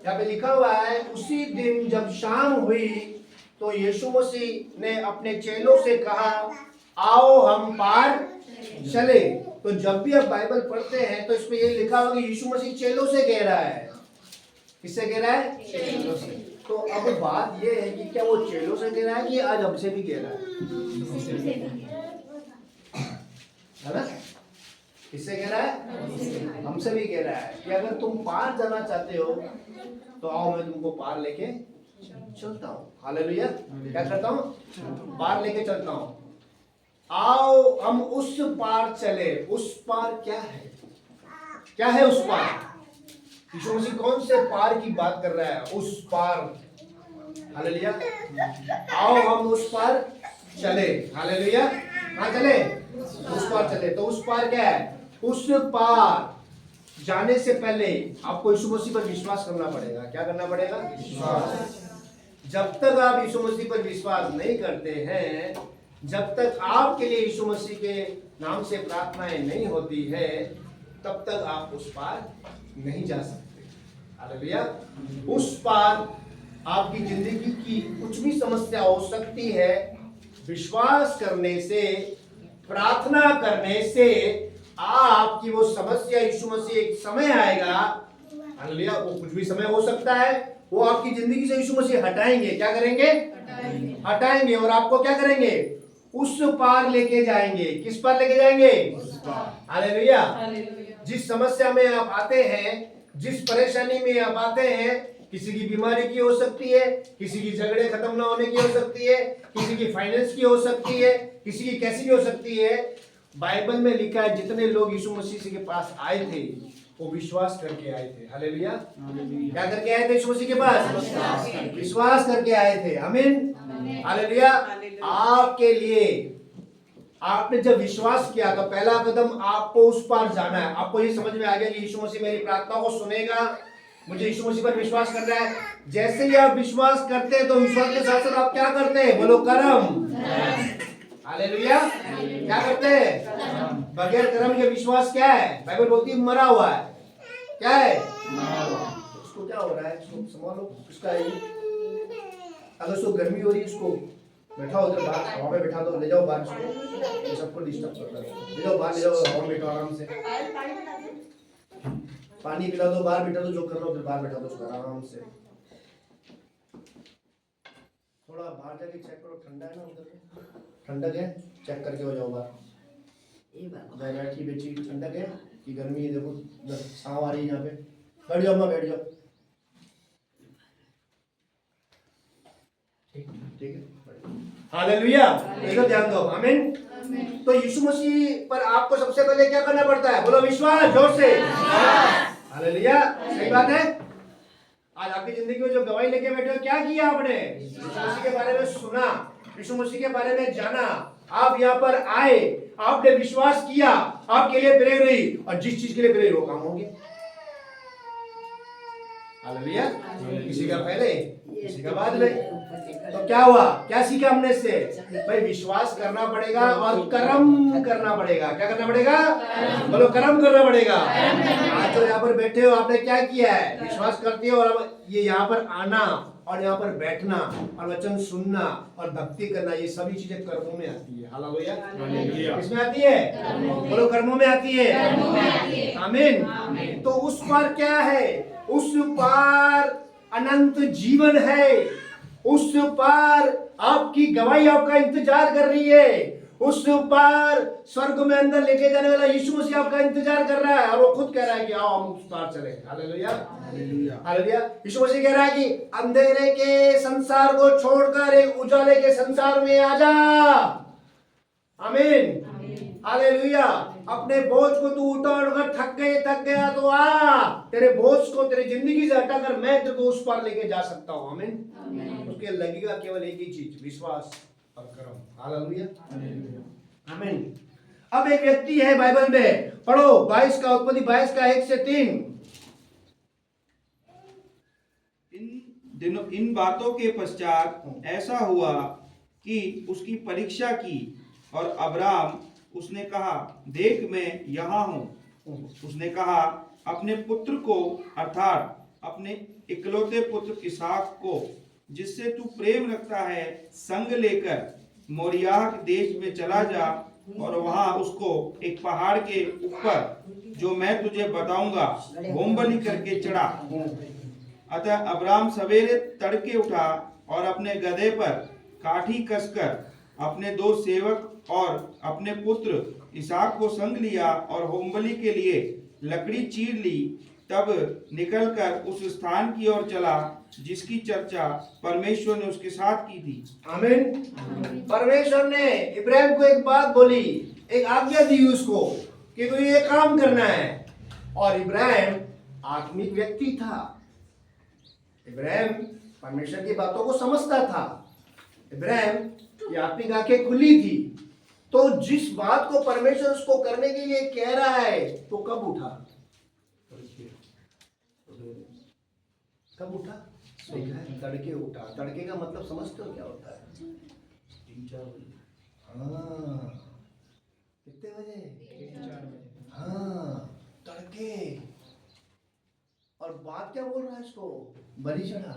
यहाँ पे लिखा हुआ है, उसी दिन जब शाम हुई तो यीशु मसीह ने अपने चेलों से कहा, आओ हम पार चले। तो जब भी आप बाइबल पढ़ते हैं तो इसमें ये लिखा होगा कि यीशु मसीह चेलों से कह रहा है। किससे कह रहा है? चेलों से। तो अब बात ये है कि क्या वो चेलों से कह रहा है कि आज हमसे भी कह रहा है ना? किससे कह रहा है? हमसे भी कह रहा है कि अगर तुम पार जाना चाहते हो तो आओ मैं तुमको पार लेके चलता हूँ। हालेलुया। क्या करता हूँ? पार लेके चलता हूँ। आओ हम उस पार चले। उस पार क्या है? क्या है उस पार? यीशु मसीह कौन से पार की बात कर रहा है? उस पार। हालेलुया। आओ हम उस पार चले। हालेलुया। कहाँ चले? उस पार चले। तो उस पार क्या है? उस पार जाने से पहले आपको यीशु मसीह पर विश्वास करना पड़ेगा। क्या करना पड़ेगा? विश्वास। जब तक आप यीशु मसीह पर विश्वास नहीं करते हैं, जब तक आपके लिए यीशु मसीह के नाम से प्रार्थनाएं नहीं होती है, तब तक आप उस पार नहीं जा सकते। हालेलुया। उस पार आपकी जिंदगी की कुछ भी समस्या हो सकती है, विश्वास करने से, प्रार्थना करने से आपकी वो समस्या, यीशु मसीह एक समय आएगा, हालेलुया, वो कुछ भी समय हो सकता है, वो आपकी जिंदगी से यीशु मसीह हटाएंगे। क्या करेंगे? हटाएंगे। और आपको क्या करेंगे? उस पार लेके जाएंगे। किस पार लेके जाएंगे? हालेलुया। जिस समस्या में आप आते हैं, जिस परेशानी में आप आते हैं, किसी की बीमारी की हो सकती है, किसी की झगड़े खत्म ना होने की हो सकती है, किसी की फाइनेंस की हो सकती है, किसी की कैसी भी हो सकती है। बाइबल में लिखा है जितने लोग यीशु मसीह के पास आए थे वो विश्वास करके आए थे। हालेलुया। क्या करके आए थे यीशु मसीह के पास? विश्वास करके आए थे। आमीन। हालेलुया। आपके लिए आपने जब विश्वास किया तो पहला कदम आपको उस पार जाना है। आपको ये समझ में आ गया कि यीशु मसीह मेरी प्रार्थना को सुनेगा, मुझे यीशु मसीह पर विश्वास करना है। जैसे ही आप विश्वास करते हैं तो विश्वास के साथ साथ आप क्या करते हैं? बोलो कर्म। हालेलुया। क्या करते हैं? बगैर कर्म के विश्वास क्या है? बाइबल बोलती है मरा हुआ है। क्या है? उसको क्या हो रहा है? इसको संभालो। उसका अगर उसको गर्मी हो रही है, उसको बैठा उधर बाहर हवा में बैठा दो, ले जाओ बाहर उसको, ये सबको डिस्टर्ब करता है। ले जाओ बाहर, ले जाओ हवा में बैठो आराम से, पानी पिला दो, बाहर बैठा दो, जो कर लो उधर बाहर बैठा दो उसको आराम से। थोड़ा बाहर जाके चेक करो, ठंडा है ना उधर? ठंडक है? चेक करके हो जाओ बाहर। बैठी बेटी, ठंडक है कि गर्मी है? देखो छाँव आ रही है यहाँ पे। बैठ जाओ अम्मा, बैठ जाओ। ठीक है। हालेलुया। इधर ध्यान दो। आमीन। तो यीशु मसीह पर आपको सबसे पहले क्या करना पड़ता है? बोलो विश्वास, जोर से। हालेलुया। सही बात है। आज आपकी जिंदगी में जो गवाही लेके बैठे हो, क्या किया आपने? यीशु मसीह के बारे में सुना, यीशु मसीह के बारे में जाना, आप यहाँ पर आए, आपने विश्वास किया, आपके लिए प्रेयर हुई, और जिस चीज के लिए प्रेयर हो काम हो गया। हालेलुया। किसी का पहले, किसी का बाद में। तो क्या हुआ? क्या सीखा हमने इससे? भाई विश्वास करना पड़ेगा और कर्म करना पड़ेगा। क्या करना पड़ेगा? बोलो कर्म करना पड़ेगा। आज तो यहाँ पर बैठे हो, आपने क्या किया है? विश्वास करते हो, और अब ये यहाँ पर आना और यहाँ पर बैठना और वचन सुनना और भक्ति करना, ये सभी चीजें कर्मों में आती है। हालेलुया। किसमें आती है? बोलो कर्मों में आती है। आमीन। तो उस पार क्या है? उस पार अनंत जीवन है। उस पार आपकी गवाही आपका इंतजार कर रही है। उस पार स्वर्ग में अंदर लेके जाने वाला यीशु मसीह आपका इंतजार कर रहा है, और वो खुद कह रहा है कि आओ हम उस पार चले। हालेलुया। हालेलुया। यीशु मसीह कह रहा है कि अंधेरे के संसार को छोड़कर एक उजाले के संसार में आ जा। आमीन। हालेलुया। अपने बोझ को तू उठा, अगर थक गया तो आ, तेरे बोझ को तेरी जिंदगी से हटाकर मैं तेरे को उस पार लेके जा सकता हूँ। आमीन। उसके लगेगा केवल एक ही चीज, विश्वास और कर्म। हालेलुया। आमीन। अब एक व्यक्ति है बाइबल में, पढ़ो 22 का, उत्पत्ति 22 का 1 से 3। इन बातों के पश्चात ऐसा हुआ कि उसकी परीक्षा की, और अब्राम उसने कहा, देख मैं यहाँ हूँ। उसने कहा, अपने पुत्र को अर्थात अपने इकलौते पुत्र इसहाक को, जिससे तू प्रेम रखता है, संग लेकर मोरियाह देश में चला जा और वहां उसको एक पहाड़ के ऊपर, जो मैं तुझे बताऊंगा, होम बलि करके चढ़ा। अतः अब्राम सवेरे तड़के उठा और अपने गधे पर काठी कसकर अपने 2 सेवक और अपने पुत्र इसहाक को संग लिया और होमबलि के लिए लकड़ी चीर ली। तब निकलकर उस स्थान की ओर चला जिसकी चर्चा परमेश्वर ने उसके साथ की थी। आमीन। परमेश्वर ने इब्राहिम को एक बात बोली, एक आज्ञा दी उसको कि तो ये काम करना है। और इब्राहिम आत्मिक व्यक्ति था। इब्राहिम परमेश्वर की बातों को समझता था। इब्राहिम की आत्मिक आंखें खुली थी। तो जिस बात को परमेश्वर उसको करने के लिए कह रहा है, तो कब उठा? कब उठा? तड़के उठा। तड़के का मतलब समझते हो क्या होता है? 3-4 बजे। हाँ, कितने बजे? 3-4 बजे। हाँ, तड़के। और बात क्या बोल रहा है इसको? बलि चढ़ा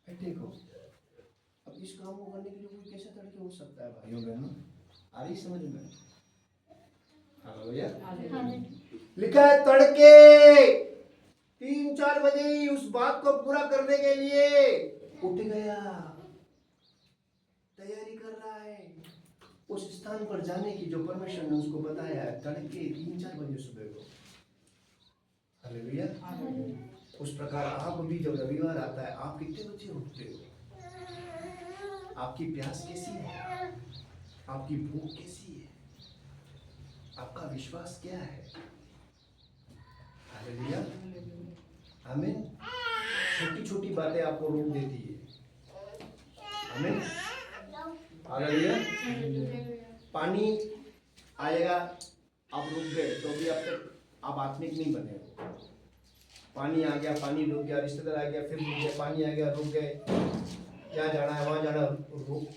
बेटे को। अब इस काम को करने के लिए कोई कैसे तड़के उठ सकता है भाइयों बहनों? आ रही समझ में? हालेलुया। लिखा है तड़के 3-4 बजे ही उस बात को पूरा करने के लिए उठ गया, तैयारी कर रहा है उस स्थान पर जाने की जो परमेश्वर ने उसको बताया है। तड़के 3-4 बजे सुबह को। हालेलुया। उस प्रकार आप भी जब रविवार आता है, आप कितने बजे उठते हो? आपकी प्यास कैसी है? आपकी भूख कैसी है? आपका विश्वास क्या है? हालेलुया। आमीन। छोटी छोटी बातें आपको रोक देती है। आमीन। हालेलुया। पानी आएगा, आप रुक गए तो भी अब तक आप आत्मिक नहीं बने हो। पानी आ गया, पानी रुक गया, रिश्तेदार आ गया, फिर रुक गया, पानी आ गया, रुक गए, क्या जाना है वहां जाना, रुक।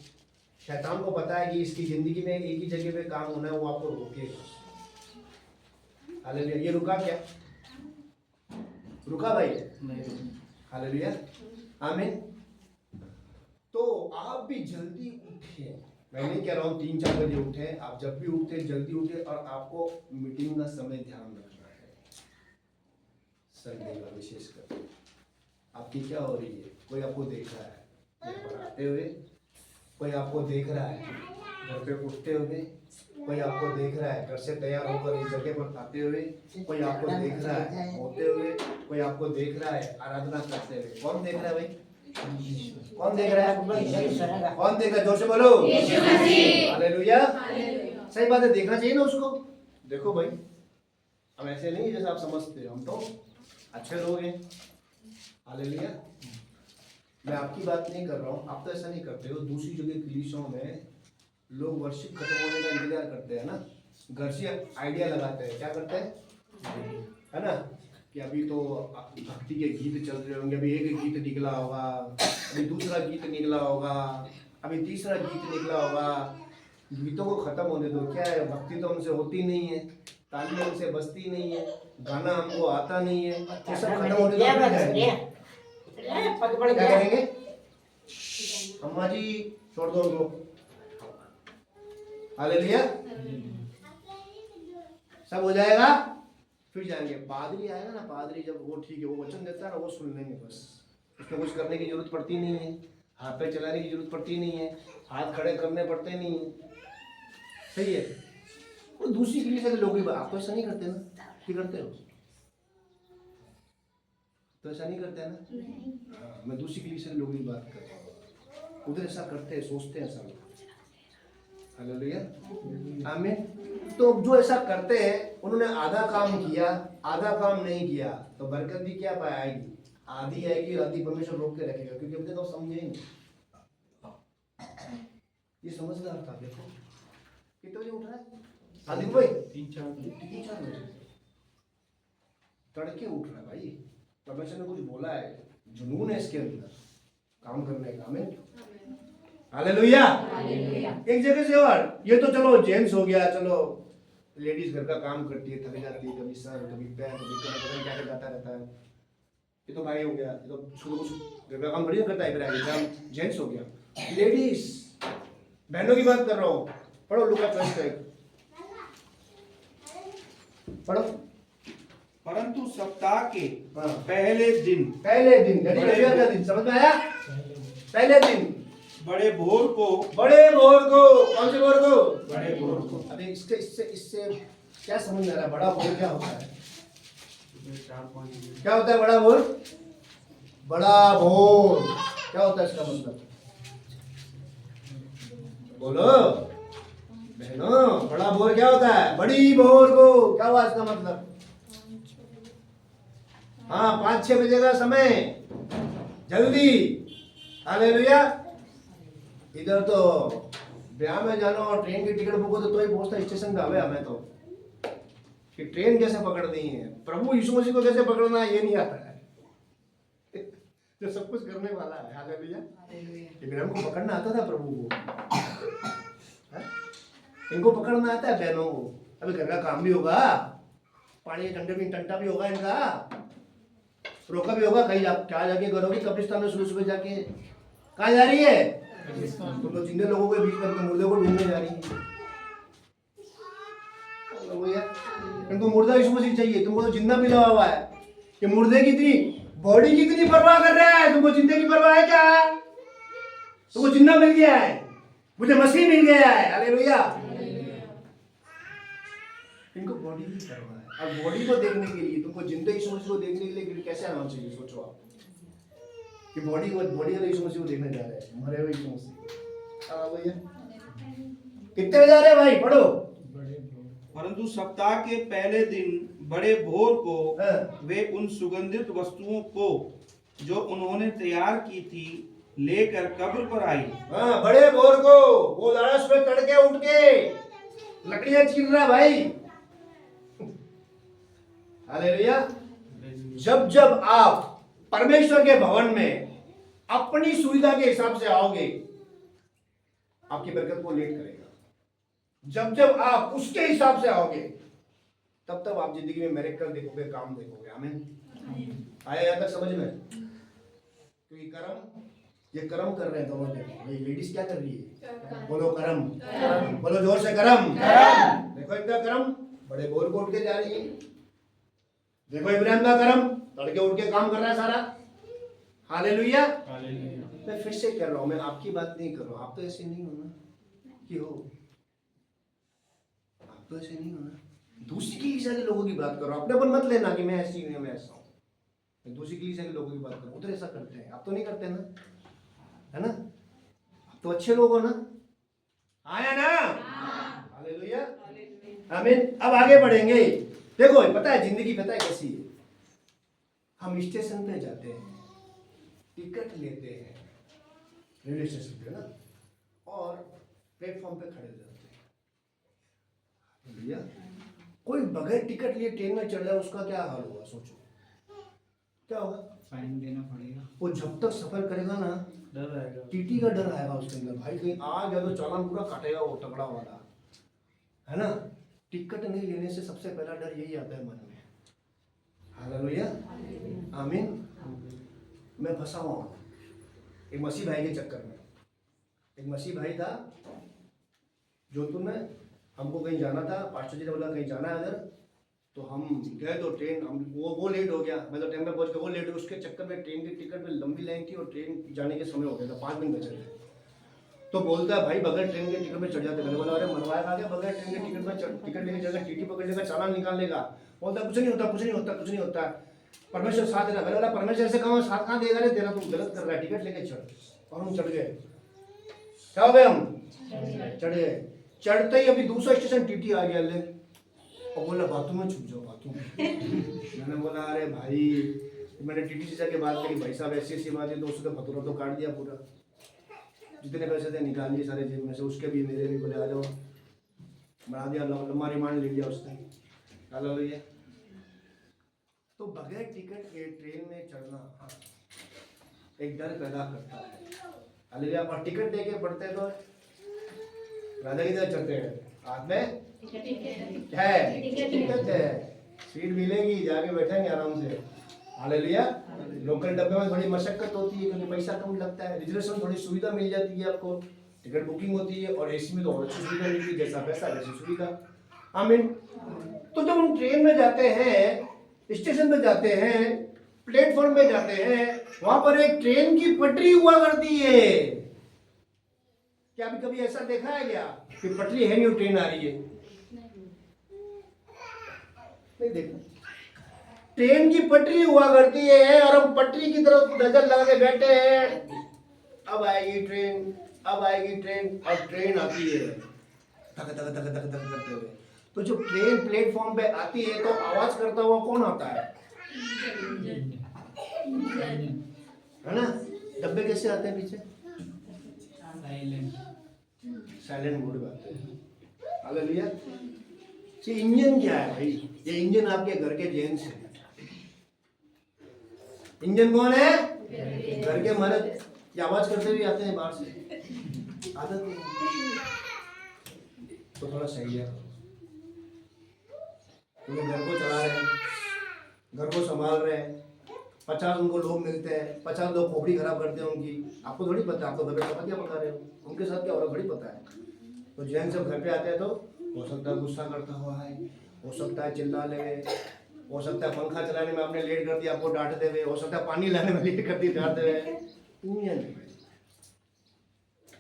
शैतान को पता है कि इसकी जिंदगी में एक ही जगह पे काम होना है, वो आपको रोकेगा। हालेलुया। ये रुका क्या? रुका भाई? हालेलुया। आमीन। तो आप भी जल्दी उठे। मैं नहीं कह रहा हूँ 3-4 बजे उठे, आप जब भी उठे जल्दी उठे। और आपको मीटिंग का समय ध्यान रखना है। संडे का विशेषकर आपकी क्या हो रही है? कोई आपको देख रहा है घर पर आते हुए, कोई आपको देख रहा है घर पे उठते हुए, कोई आपको देख रहा है घर से तैयार होकर इस जगह पर आते हुए, कोई आपको देख रहा है होते हुए, कोई आपको देख रहा है आराधना करते हुए। कौन देख रहा है भाई? कौन देख रहा है? कौन देख रहा है? जोर से बोलो। हालेलुया। सही बात है, देखना चाहिए ना उसको। देखो भाई, हम ऐसे नहीं जैसे आप समझते हो, हम तो अच्छे लोग हैं। हालेलुया। मैं आपकी बात नहीं कर रहा हूँ, आप तो ऐसा नहीं करते हो। दूसरी जगह कलीसियों में लोग वर्शिप खत्म होने का इंतजार करते हैं ना, घर से आइडिया लगाते हैं। क्या करते हैं? है ना, कि अभी तो भक्ति के गीत चल रहे होंगे, अभी एक गीत निकला होगा, अभी दूसरा गीत निकला होगा, अभी तीसरा गीत निकला होगा। गीतों को खत्म होने दो। क्या है, भक्ति तो हमसे होती नहीं है, तालियां हमसे बजती नहीं है, गाना हमको आता नहीं है, ये सब खत्म होने दो। क्या करेंगे? अम्मा जी छोड़ दो उनको। हालेलुया। सब हो जाएगा, फिर जाएंगे। पादरी आएगा ना, पादरी जब वो ठीक है, वो वचन देता है ना, वो सुन लेंगे बस। उसमें कुछ करने की जरूरत पड़ती नहीं है, हाथ पैर चलाने की जरूरत पड़ती नहीं है, हाथ खड़े करने पड़ते नहीं है। सही है। वो दूसरी कलीसिया के लोग भी, आप तो ऐसा नहीं करते ना? क्या करते हो? तो ऐसा नहीं करते है ना? हाँ, मैं दूसरी कलीसिया के लोगों की बात कर रहा हूँ। उधर ऐसा करते हैं, सोचते हैं सब। हालेलुया। आमीन। तो जो ऐसा करते हैं, उन्होंने आधा काम किया, आधा काम नहीं किया, तो बरकत भी क्या पाएगी? आधी आएगी, आधी परमेश्वर रोक के रखेगा, क्योंकि अपने तो समझे ही नहीं। ये समझदार था। देखो कितने बजे उठ रहा है आदित्य भाई? 3-4 बजे तड़के उठ रहा है भाई। परमेश्वर ने कुछ बोला है, जुनून है इसके अंदर काम करने का। आमीन। हालेलुया। एक जगह से और ये तो चलो जेंट्स हो गया, चलो लेडीज घर का काम करती है, थक जाती है, कभी सर कभी पैर कभी कमर, क्या क्या जाता रहता है। ये तो भाई हो गया, ये तो शुरू घर का काम थोड़ी ना करता है, इब्राहिम जेंट्स हो गया। लेडीज बहनों की बात कर रहा हूँ। पढ़ो लूका 12 पढ़ो। परंतु सप्ताह के हाँ। पहले दिन यानी रविवार का दिन, समझ में आया? पहले दिन बड़े भोर को, बड़े भोर को, कौन से भोर को? बड़े भोर को। अभी इससे क्या समझ में आ रहा है? बड़ा भोर क्या होता है? क्या होता है बड़ा भोर? बड़ा भोर क्या होता है इसका मतलब? बोलो बहनों, बड़ा भोर क्या होता है? बड़ी भोर को क्या हुआ इसका मतलब? हाँ, 5-6 बजे का समय, जल्दी। हालेलुया। इधर तो ब्याह में जाना और ट्रेन की टिकट बुक हो तो ही पहुंचता स्टेशन पे आवे हमें तो कि ट्रेन कैसे पकड़नी है, प्रभु यीशु मसीह को कैसे पकड़ना है ये नहीं आता है। जो सब कुछ करने वाला है। हालेलुया। इब्राहिम को पकड़ना आता था प्रभु को, इनको पकड़ना आता है बहनों को। अभी घर का काम भी होगा, पानी के ठंडे में टंटा भी होगा, इनका रोका भी होगा। कहीं क्या जाके करोगी? कब्रिस्तान में सुबह सुबह जाके कहाँ जा रही है? तुम तो जिंदे लोगों के बीच में मुर्दे को ढूंढने जा रही है। इनको मुर्दा यीशु मसीह चाहिए, तुमको तो जिंदा मिला हुआ है। कि मुर्दे की इतनी बॉडी की इतनी परवाह कर रहा है, तुमको जिंदे की परवाह है क्या? तुमको जिंदा मिल गया है, मुझे मसीह मिल गया है। हालेलुया। इनको बॉडी की परवाह है। अब बॉडी को देखने के लिए तुमको जिंदे यीशु मसीह को देखने के लिए कैसे आना चाहिए? सोचो आप कि बॉडी वाले यीशु मसीह को देखने जा रहे हैं, मरे हुए यीशु मसीह। हालेलुया। कितने बजे जा रहे हैं भाई? पढ़ो। परंतु सप्ताह के पहले दिन बड़े भोर को वे उन सुगंधित वस्तुओं को जो उन्होंने तैयार की थी लेकर कब्र पर आई। हाँ, बड़े भोर को वो लड़ा सुबह तड़के उठ के लकड़ियां चीर रहा भाई। हालेलुया। जब जब आप परमेश्वर के भवन में अपनी सुविधा के हिसाब से आओगे, आपकी बरकत को लेट करेगा। जब जब आप उसके हिसाब से आओगे, तब तब आप जिंदगी में मिरेकल देखोगे, काम देखोगे। आमीन। आया यहाँ तक समझ में? क्योंकि ये कर्म कर रहे हैं दोनों जन। ये लेडीज क्या कर रही है? बोलो कर्म। बोलो जोर से कर्म। देखो इनका कर्म, बड़े भोर को उठ के जा रही है। देखो इब्राहिम का कर्म, तड़के उठ के काम कर रहा है सारा। हालेलुया। मैं फिर से कह रहा हूं, मैं आपकी बात नहीं कर रहा हूं। आप तो ऐसे नहीं हो ना कि हो, आप तो ऐसे नहीं हो ना। दूसरी कलीसिया के लोगों की बात करो, अपने पर मत लेना कि मैं ऐसी हूं, मैं ऐसा हूं। मैं दूसरी कलीसिया के लोगों की बात करूं, उधर ऐसा करते हैं, आप तो नहीं करते ना, है ना? आप तो अच्छे लोग हो ना, आया ना? हालेलुया। आमीन। अब आगे बढ़ेंगे। देखो पता है जिंदगी पता है कैसी है? हम स्टेशन पे जाते हैं, टिकट लेते हैं रेलवे स्टेशन पे ना, और प्लेटफॉर्म पे खड़े हो जाते हैं। भैया कोई बगैर टिकट लिए ट्रेन में चढ़ जाए, उसका क्या हाल होगा? सोचो क्या होगा? फाइन देना पड़ेगा। वो जब तक सफर करेगा ना, डर रहेगा, टीटी का डर आएगा उसके अंदर। भाई कहीं आ गया तो चालान पूरा काटेगा वो तगड़ा वाला, है ना? टिकट नहीं लेने से सबसे पहला डर यही आता है मन में। हालेलुया। आमीन। मैं फंसा हुआ हूँ एक मसीह भाई के चक्कर में। एक मसीह भाई था जोधपुर में, हमको कहीं जाना था, पास्टर जी ने बोला कहीं जाना है अगर, तो हम गए तो ट्रेन वो लेट हो गया। मैं तो टाइम पे पहुंच गया, वो लेट हो। उसके चक्कर में ट्रेन की टिकट में लंबी लाइन थी और ट्रेन जाने के समय हो गया था, 5 दिन बचे थे। तो बोलता है भाई बगैर ट्रेन के टिकट में चढ़ जाते। मैंने बोला अरे मनवाएगा क्या बगैर ट्रेन के टिकट में? टिकट लेके जाएगा, टीटी पकड़ लेगा, चालान निकाल लेगा। बोलता कुछ नहीं होता, कुछ नहीं होता, कुछ नहीं होता, परमेश्वर साथ देना। मैंने बोला परमेश्वर से कहा साथ कहाँ देगा रे तेरा, तुम गलत कर रहा है, टिकट लेके चढ़। और हम चढ़ गए। क्या हो गए? हम चढ़ गए। चढ़ते ही अभी दूसरा स्टेशन टीटी आ गया ले, और बोला बाथरूम में छुप जाओ, बाथरूम में। मैंने बोला अरे भाई, मैंने टीटी से जाके बात करी, भाई साहब ऐसी ऐसी बात है, दोस्तों का फतूरा तो काट दिया पूरा, जितने पैसे थे निकाल दिए सारे जेब में से, उसके भी मेरे भी। बोले आ जाओ, बना दिया, लंबा रिमांड ले लिया उसने। हालेलुया। तो बगैर टिकट के ट्रेन में चढ़ना एक डर पैदा करता है। हालेलुया। और टिकट दे के पढ़ते तो राजा की तरह चढ़ते हैं, हाथ में है टिकट है, सीट मिलेगी, जाके बैठेंगे आराम से। हालेलुया। लोकल डब्बे में थोड़ी मशक्कत होती है क्योंकि पैसा कम लगता है, रिजर्वेशन थोड़ी सुविधा मिल जाती है आपको, टिकट बुकिंग होती है, और एसी में तो और अच्छी सुविधा मिलती है, जैसा पैसा वैसी सुविधा। आमीन। तो जब हम ट्रेन में जाते हैं, स्टेशन पे जाते हैं, प्लेटफॉर्म पे जाते हैं, वहां पर एक ट्रेन की पटरी हुआ करती है। क्या कभी ऐसा देखा है क्या कि पटरी है नहीं और ट्रेन आ रही है? नहीं देखा। ट्रेन की पटरी हुआ करती है और हम पटरी की तरफ नजर लगा के बैठे हैं, अब आएगी ट्रेन, अब आएगी ट्रेन, और ट्रेन आती है धक धक धक धक धक करते हुए। तो जब ट्रेन प्लेटफॉर्म पे आती है तो आवाज करता हुआ कौन आता है ना? डब्बे कैसे आते हैं पीछे? साइलेंट मोड में आते हैं। हालेलुया। ये इंजन क्या है भाई? ये इंजन आपके घर के जेंट्स है। इंजन कौन है? घर के मर्द। ये आवाज करते हुए आते हैं बाहर से, आदत नहीं। तो थोड़ा सही है, तुम घर को चला रहे हैं, घर को संभाल रहे हैं, 50 उनको लोग मिलते हैं, 50 लोग खोपड़ी खराब करते हैं उनकी, आपको थोड़ी पता है, आप तो घर पे क्या पका रहे हो, उनके साथ क्या हो रहा है थोड़ी पता है। तो जैन जब घर पे आते हैं तो हो सकता है गुस्सा करता हुआ है, हो सकता है चिल्ला ले, हो सकता है पंखा चलाने में आपने लेट कर दिया, आपको डांट देवे, हो सकता है पानी लाने में लेट कर दी डांट देवे।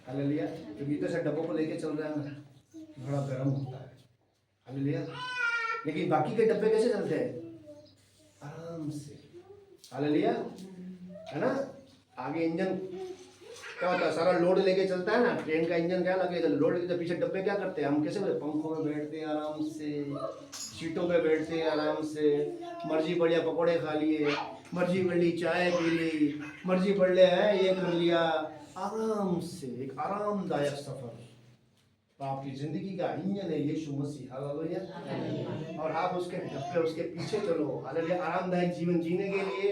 हालेलुया। क्योंकि इधर से डब्बों को लेके चल रहा है ना, थोड़ा गर्म होता है। हालेलुया। लेकिन बाकी के डब्बे कैसे चलते हैं? आराम से। हालेलुया, है ना? आगे इंजन क्या होता है, सारा लोड लेके चलता है ना, ट्रेन का इंजन क्या लगे लोड लेके, पीछे डब्बे क्या करते हैं, हम कैसे बोले, पंखों में बैठते हैं आराम से, सीटों पे बैठते हैं आराम से, मर्जी बढ़िया पकोड़े खा लिए, मर्जी बढ़ी चाय पी ली, मर्जी बढ़ ले है ये कर लिया, आराम से एक आरामदायक सफर। तो आपकी जिंदगी का इंजन है यीशु मसीह। हालेलुया। और आप उसके डब्बे, उसके पीछे चलो। हालेलुया। आरामदायक जीवन जीने के लिए,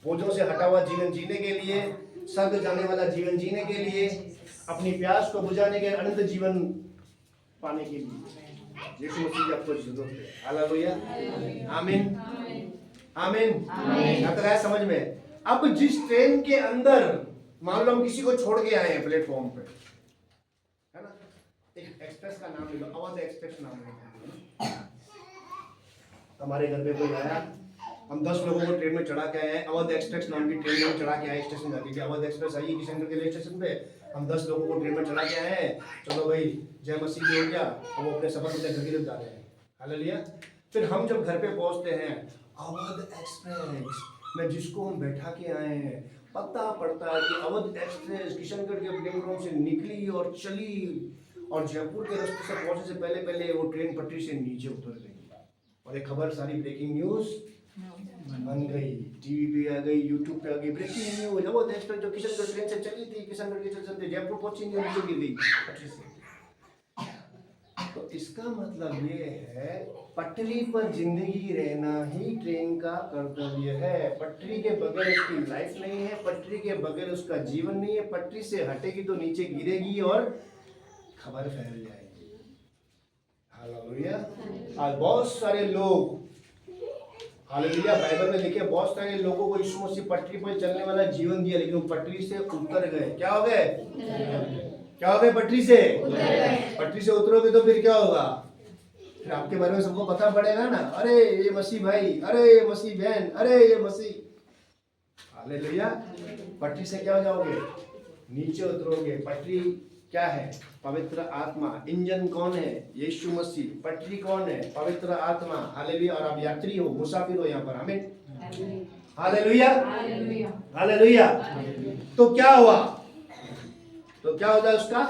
बोझों से हटा हुआ जीवन जीने के लिए, स्वर्ग जाने वाला जीवन जीने के लिए, अपनी प्यास को बुझाने के अनंत जीवन पाने के लिए यीशु मसीह की आपको जरूरत है। हालेलुया। आमीन, आमीन। आता है समझ में? अब जिस ट्रेन के अंदर मान लो हम किसी को छोड़ के आए हैं प्लेटफॉर्म पे, है ना, एक एक्सप्रेस का नाम ले लो, अवध एक्सप्रेस नाम ले लो। हमारे घर पे कोई आया, हम 10 लोगों को ट्रेन में चढ़ा के आए हैं, अवध एक्सप्रेस नाम की ट्रेन में चढ़ा के आए, स्टेशन जाती है, अवध एक्सप्रेस आई किशनगढ़ के लिए स्टेशन पे, हम 10 लोगों को ट्रेन में चढ़ा के आए हैं, चलो भाई जय मसीह हो गया, अब वो अपने सफर अपने घर की तरफ जा रहे हैं। हालेलुया। फिर हम जब घर पे पहुंचते हैं, अवध एक्सप्रेस में जिसको हम बैठा के आए हैं, पता पड़ता है कि अवध एक्सप्रेस किशनगढ़ के प्लेटफॉर्म से निकली और चली, और जयपुर के रास्ते से पहुंचने से पहले पहले वो ट्रेन पटरी से नीचे उतर गई, और एक खबर सारी ब्रेकिंग न्यूज बन गई, टीवी पे आ गई, यूट्यूब पे आ गई, ब्रेकिंग न्यूज। अवध एक्सप्रेस जो किशनगढ़ ट्रेन से चली थी, किशनगढ़ के चलते जयपुर पहुंची नहीं, नीचे गिर गई पटरी से। तो इसका मतलब ये है, पटरी पर जिंदगी रहना ही ट्रेन का कर्तव्य है। पटरी के बगैर उसकी लाइफ नहीं है, पटरी के बगैर उसका जीवन नहीं है। पटरी से हटेगी तो नीचे गिरेगी और खबर फैल जाएगी। हालेलुया। आज बहुत सारे लोग, हालेलुया, बाइबल में लिखे बहुत सारे लोगों को यीशु मसीह पटरी पर चलने वाला जीवन दिया, लेकिन वो पटरी से उतर गए। क्या हो गए? क्या हो गए? पटरी से पटरी से उतरोगे तो फिर क्या होगा? फिर आपके बारे में सबको पता पड़ेगा ना, अरे ये मसीह भाई, अरे ये मसीह बहन, अरे ये मसीह। हालेलुया। पटरी से क्या हो जाओगे? नीचे उतरोगे। पटरी क्या है? पवित्र आत्मा। इंजन कौन है? यीशु मसीह। पटरी कौन है? पवित्र आत्मा। हालेलुया। और आप यात्री हो, मुसाफिर हो यहाँ पर। आमीन। Hallelujah, hallelujah. तो क्या हुआ? तो क्या होता है? उसका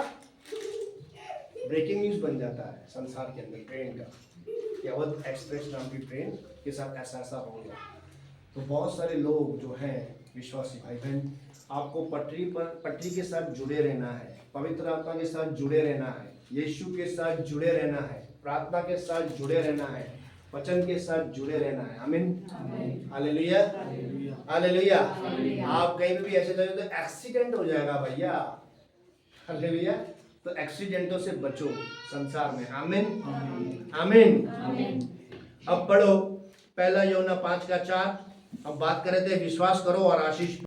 ब्रेकिंग न्यूज बन जाता है संसार के अंदर ट्रेन का, कि अवध एक्सप्रेस नाम की ट्रेन के साथ ऐसा ऐसा हो गया। तो बहुत सारे लोग जो हैं विश्वासी भाई बहन, आपको पटरी के साथ जुड़े रहना है, पवित्र आत्मा के साथ जुड़े रहना है, यीशु के साथ जुड़े रहना है, प्रार्थना के साथ जुड़े रहना है, वचन के साथ जुड़े रहना है। आमीन। Hallelujah, hallelujah. आप कहीं भी ऐसे जाओ तो एक्सीडेंट हो जाएगा भैया। हालेलुया। तो एक्सीडेंटों से बचो संसार में। आमीन, आमीन। अब पढ़ो 1 यूहन्ना 5:4, हम बात कर रहे थे विश्वास करो और आशीष